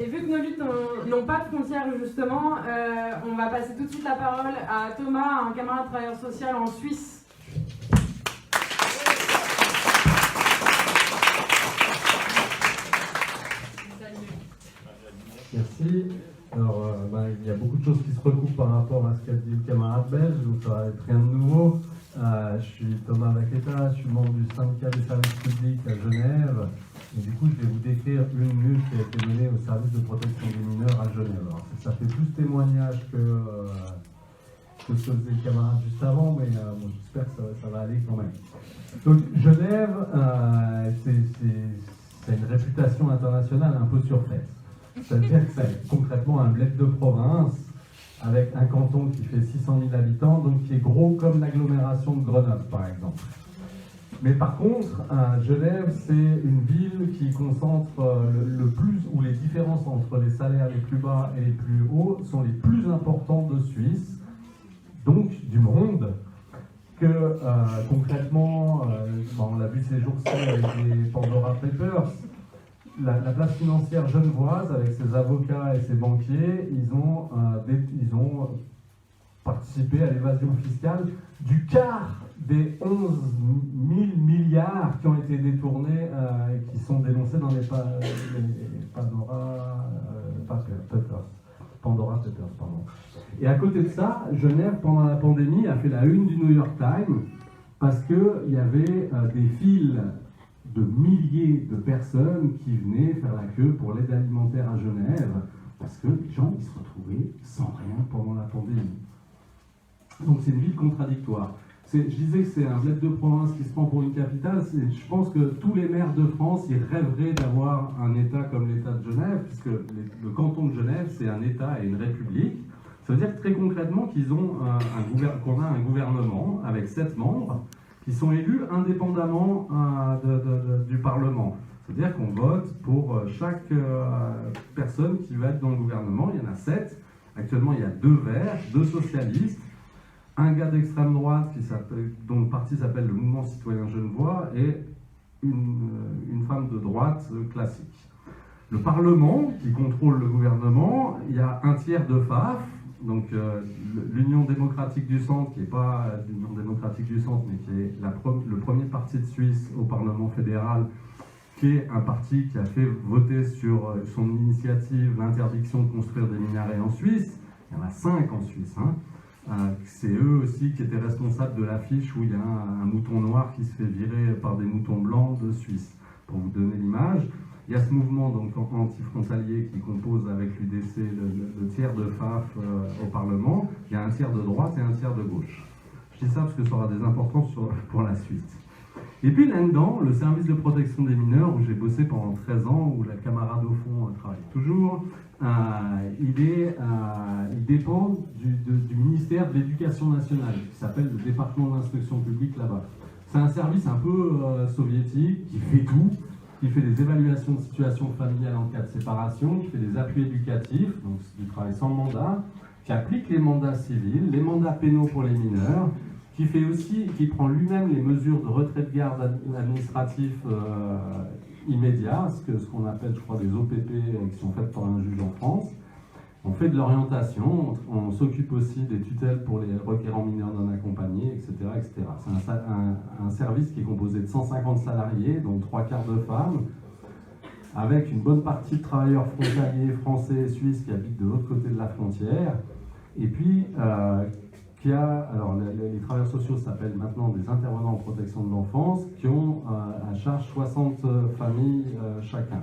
Et vu que nos luttes n'ont pas de frontières, justement, on va passer tout de suite la parole à Thomas, un camarade travailleur social en Suisse. Merci. Alors, il y a beaucoup de choses qui se recoupent par rapport à ce qu'a dit le camarade belge, donc ça va être rien de nouveau. Je suis Thomas Vaqueta, je suis membre du syndicat des services publics à Genève. Et du coup, je vais vous décrire une lutte qui a été menée au service de protection des mineurs à Genève. Alors, ça fait plus témoignage que ce que faisait le camarade juste avant, mais bon, j'espère que ça va aller quand même. Donc, Genève, c'est une réputation internationale un peu surfaite. C'est-à-dire que c'est concrètement un bled de province avec un canton qui fait 600 000 habitants, donc qui est gros comme l'agglomération de Grenoble, par exemple. Mais par contre, Genève, c'est une ville qui concentre le plus, où les différences entre les salaires les plus bas et les plus hauts sont les plus importantes de Suisse, donc du monde, que concrètement, on l'a vu ces jours-ci avec les Pandora Papers, la place financière genevoise, avec ses avocats et ses banquiers, ils ont participé à l'évasion fiscale du quart des 11 000 milliards qui ont été détournés et qui sont dénoncés dans les Pandora Papers. Et à côté de ça, Genève, pendant la pandémie, a fait la une du New York Times parce qu'il y avait des files de milliers de personnes qui venaient faire la queue pour l'aide alimentaire à Genève, parce que les gens ils se retrouvaient sans rien pendant la pandémie. Donc c'est une ville contradictoire. Je disais que c'est un bled de province qui se prend pour une capitale. Je pense que tous les maires de France ils rêveraient d'avoir un État comme l'État de Genève, puisque le canton de Genève c'est un État et une république. Ça veut dire très concrètement qu'on a un gouvernement avec 7 membres qui sont élus indépendamment du Parlement. C'est-à-dire qu'on vote pour chaque personne qui va être dans le gouvernement. Il y en a 7. Actuellement, il y a 2 verts, 2 socialistes, un gars d'extrême droite dont le parti s'appelle le Mouvement Citoyen Genevois et une femme de droite classique. Le Parlement, qui contrôle le gouvernement, il y a un tiers de FAF, donc l'Union démocratique du centre, qui n'est pas l'Union démocratique du centre, mais qui est le premier parti de Suisse au Parlement fédéral, qui est un parti qui a fait voter sur son initiative l'interdiction de construire des minarets en Suisse. Il y en a 5 en Suisse. C'est eux aussi qui étaient responsables de l'affiche où il y a un mouton noir qui se fait virer par des moutons blancs de Suisse, pour vous donner l'image. Il y a ce mouvement donc anti-frontalier qui compose avec l'UDC le tiers de FAF au Parlement. Il y a un tiers de droite et un tiers de gauche. Je dis ça parce que ça aura des importances pour la suite. Et puis là-dedans, le service de protection des mineurs, où j'ai bossé pendant 13 ans, où la camarade au fond travaille toujours, il dépend du ministère de l'Éducation nationale, qui s'appelle le département d'instruction publique là-bas. C'est un service un peu soviétique, qui fait tout, qui fait des évaluations de situation familiale en cas de séparation, qui fait des appuis éducatifs, donc du travail sans mandat, qui applique les mandats civils, les mandats pénaux pour les mineurs, qui prend lui-même les mesures de retrait de garde administratif immédiat, ce qu'on appelle, je crois, des OPP qui sont faites par un juge en France. On fait de l'orientation, on s'occupe aussi des tutelles pour les requérants mineurs non accompagnés, etc. etc. C'est un service qui est composé de 150 salariés, dont 3/4 de femmes, avec une bonne partie de travailleurs frontaliers français et suisses qui habitent de l'autre côté de la frontière, et puis les travailleurs sociaux s'appellent maintenant des intervenants en protection de l'enfance, qui ont à charge 60 familles chacun.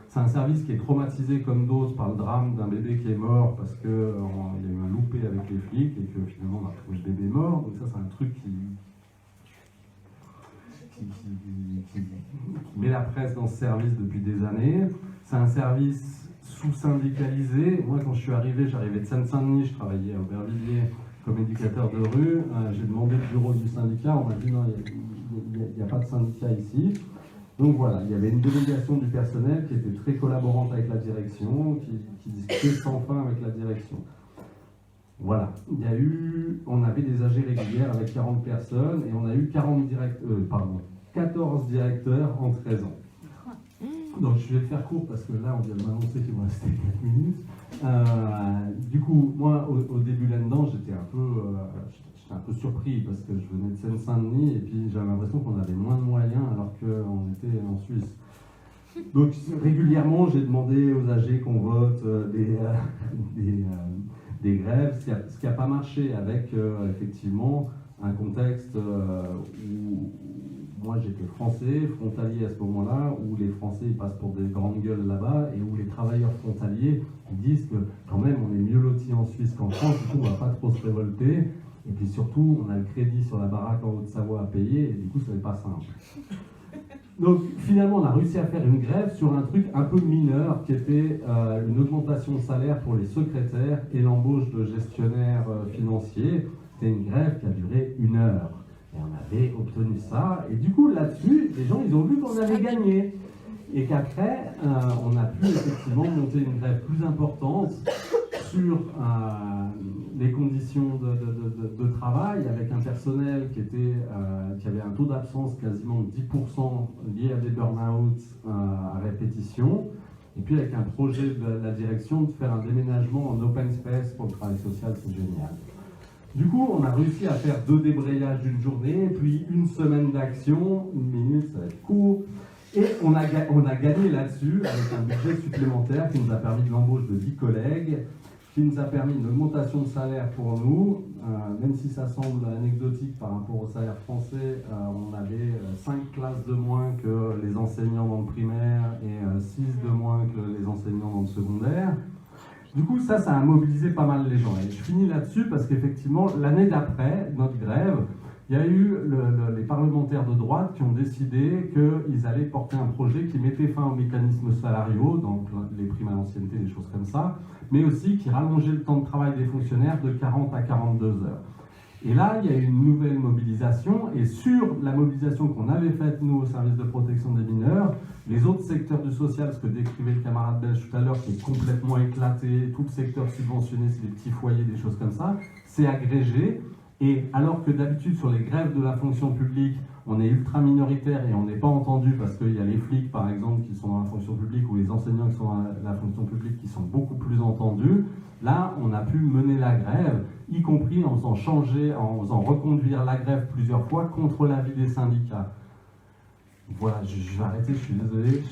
C'est un service qui est traumatisé comme d'autres par le drame d'un bébé qui est mort parce qu'il y a eu un loupé avec les flics et que finalement on a trouvé le bébé mort. Donc ça c'est un truc qui met la presse dans ce service depuis des années. C'est un service sous-syndicalisé. Moi quand je suis arrivé, j'arrivais de Seine-Saint-Denis, je travaillais à Aubervilliers comme éducateur de rue. J'ai demandé le bureau du syndicat, on m'a dit non, il n'y a pas de syndicat ici. Donc voilà, il y avait une délégation du personnel qui était très collaborante avec la direction, qui discutait sans fin avec la direction. Voilà, on avait des AG régulières avec 40 personnes et on a eu 14 directeurs en 13 ans. Donc je vais le faire court parce que là on vient de m'annoncer qu'il me restait 4 minutes. Du coup, moi au début là-dedans, j'étais un peu surpris parce que je venais de Seine-Saint-Denis et puis j'avais l'impression qu'on avait moins de moyens alors qu'on était en Suisse. Donc régulièrement, j'ai demandé aux AG qu'on vote des grèves, ce qui n'a pas marché avec effectivement un contexte où moi j'étais français, frontalier à ce moment-là, où les Français ils passent pour des grandes gueules là-bas et où les travailleurs frontaliers ils disent que quand même on est mieux lotis en Suisse qu'en France, du coup on ne va pas trop se révolter. Et puis surtout, on a le crédit sur la baraque en Haute-Savoie à payer, et du coup, ça n'est pas simple. Donc finalement, on a réussi à faire une grève sur un truc un peu mineur, qui était une augmentation de salaire pour les secrétaires et l'embauche de gestionnaires financiers. C'était une grève qui a duré 1 heure. Et on avait obtenu ça, et du coup, là-dessus, les gens, ils ont vu qu'on avait gagné. Et qu'après, on a pu effectivement monter une grève plus importante sur les conditions de travail, avec un personnel qui avait un taux d'absence quasiment de 10% lié à des burn-out à répétition, et puis avec un projet de la direction de faire un déménagement en open space pour le travail social, c'est génial. Du coup, on a réussi à faire 2 débrayages d'une journée, puis 1 semaine d'action, 1 minute, ça va être court. Et on a gagné là-dessus avec un budget supplémentaire qui nous a permis de l'embauche de 10 collègues, qui nous a permis une augmentation de salaire pour nous, même si ça semble anecdotique par rapport au salaire français, on avait 5 classes de moins que les enseignants dans le primaire et 6 de moins que les enseignants dans le secondaire. Du coup, ça a mobilisé pas mal les gens. Et je finis là-dessus parce qu'effectivement, l'année d'après, notre grève, il y a eu les parlementaires de droite qui ont décidé qu'ils allaient porter un projet qui mettait fin aux mécanismes salariaux, donc les primes à l'ancienneté, des choses comme ça, mais aussi qui rallongeait le temps de travail des fonctionnaires de 40 à 42 heures. Et là, il y a eu une nouvelle mobilisation, et sur la mobilisation qu'on avait faite, nous, au service de protection des mineurs, les autres secteurs du social, ce que décrivait le camarade belge tout à l'heure, qui est complètement éclaté, tout le secteur subventionné, c'est des petits foyers, des choses comme ça, c'est agrégé. Et alors que d'habitude sur les grèves de la fonction publique, on est ultra minoritaire et on n'est pas entendu parce qu'il y a les flics par exemple qui sont dans la fonction publique ou les enseignants qui sont dans la fonction publique qui sont beaucoup plus entendus, là on a pu mener la grève, y compris en faisant reconduire la grève plusieurs fois contre l'avis des syndicats. Voilà, je vais arrêter, je suis désolé,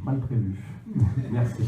mal prévu. Merci.